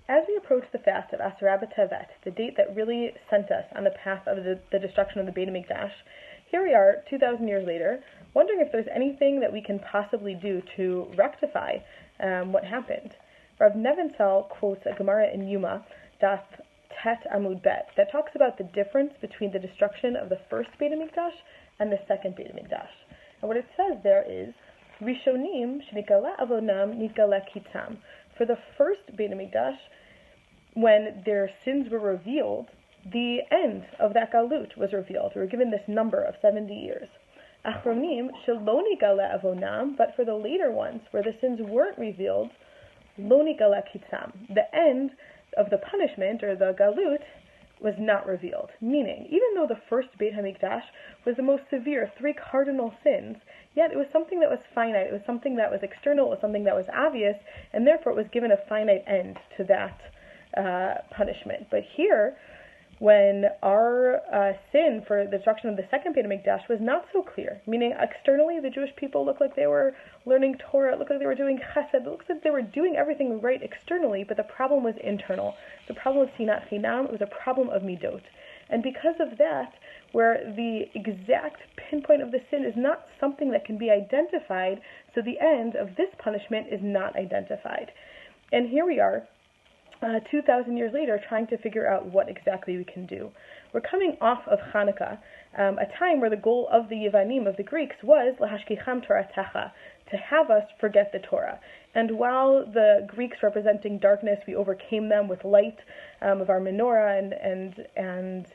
As we approach the fast of Asara B'Tevet, the date that really sent us on the path of the destruction of the Beit HaMikdash, here we are, 2,000 years later, wondering if there's anything that we can possibly do to rectify what happened. Rav Nebenzahl quotes a Gemara in Yuma, Daf Tet Amud Bet, that talks about the difference between the destruction of the first Beit HaMikdash and the second Beit HaMikdash. And what it says there is, Rishonim shenikala avonam nikala kitzam. For the first Beit HaMikdash, when their sins were revealed, the end of that galut was revealed. We were given this number of 70 years. Achronim shelo nikala avonam, but for the later ones, where the sins weren't revealed, lo nikala kitzam. The end of the punishment, or the galut, was not revealed. Meaning, even though the first Beit HaMikdash was the most severe, 3 cardinal sins, yet it was something that was finite, it was something that was external, it was something that was obvious, and therefore it was given a finite end to that punishment. But here, when our sin for the destruction of the second Beit HaMikdash was not so clear, meaning externally the Jewish people looked like they were learning Torah, it looked like they were doing chesed, it looks like they were doing everything right externally, but the problem was internal. The problem was sinat chinam, it was a problem of midot. And because of that, where the exact pinpoint of the sin is not something that can be identified, so the end of this punishment is not identified. And here we are, 2,000 years later, trying to figure out what exactly we can do. We're coming off of Hanukkah, a time where the goal of the Yevanim, of the Greeks, was lahashkicham Toratecha, to have us forget the Torah. And while the Greeks representing darkness, we overcame them with light of our menorah and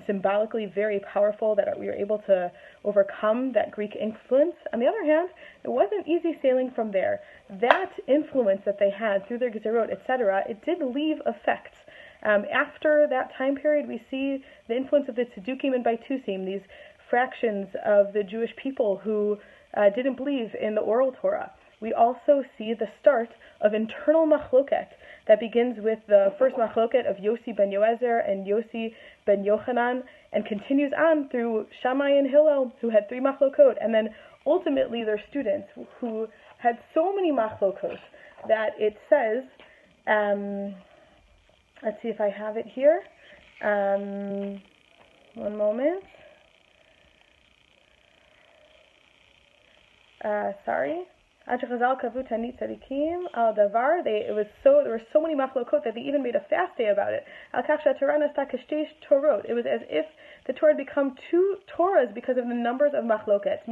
symbolically very powerful, that we were able to overcome that Greek influence. On the other hand, it wasn't easy sailing from there. That influence that they had through their gezerot, etc., it did leave effects. After that time period, we see the influence of the Tzedukim and Baitusim, these fractions of the Jewish people who didn't believe in the oral Torah. We also see the start of internal machloket that begins with the first machloket of Yossi ben Yoezer and Yossi ben Yochanan, and continues on through Shammai and Hillel, who had 3 machlokot, and then ultimately their students, who had so many machlokot that it says, let's see if I have it here, one moment, sorry. There were so many machlokot that they even made a fast day about it. It was as if the Torah had become 2 Torahs because of the numbers of machlokets.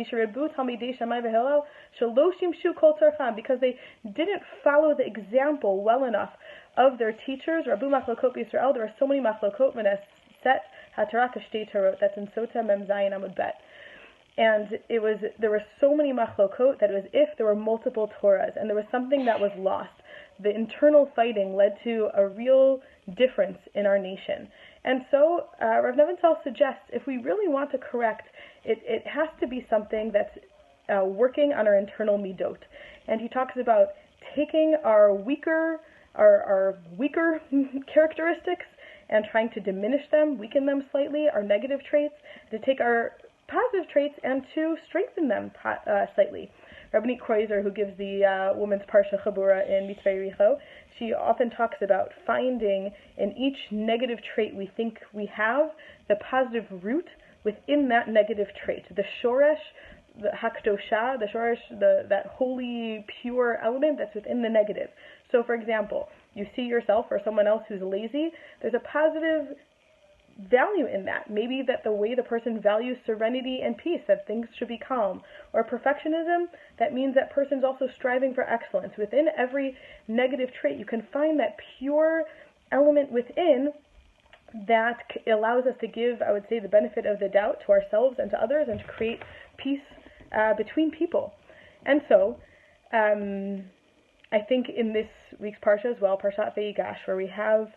Because they didn't follow the example well enough of their teachers. Rabu machlokot b'Yisrael. There were so many machlokot. That's in Sota Mem Zayin Amud Bet. And there were so many machlokot that it was if there were multiple Torahs, and there was something that was lost. The internal fighting led to a real difference in our nation. And so Rav Nebenzahl suggests if we really want to correct, it has to be something that's working on our internal midot. And he talks about taking our weaker characteristics and trying to diminish them, weaken them slightly, our negative traits, to take our positive traits and to strengthen them slightly. Rabbinit Kreuzer, who gives the woman's Parsha Chabura in Mitzpe Yericho, she often talks about finding in each negative trait we think we have the positive root within that negative trait. The shoresh, the hakdosha, the shoresh, that holy, pure element that's within the negative. So, for example, you see yourself or someone else who's lazy, there's a positive value in that. Maybe that the way the person values serenity and peace, that things should be calm. Or perfectionism, that means that person's also striving for excellence. Within every negative trait, you can find that pure element within that allows us to give, I would say, the benefit of the doubt to ourselves and to others, and to create peace between people. And so, I think in this week's Parsha as well, Parshat Vayigash, where we have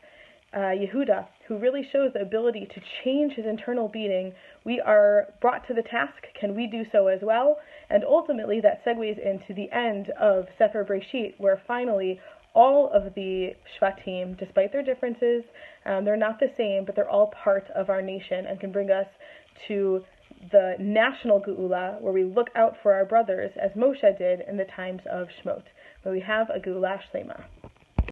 Yehuda, who really shows the ability to change his internal being, we are brought to the task. Can we do so as well? And ultimately that segues into the end of Sefer Breshit, where finally all of the Shvatim, despite their differences, they're not the same, but they're all part of our nation and can bring us to the national Geula, where we look out for our brothers, as Moshe did in the times of Shmot, where we have a Geula Shlema.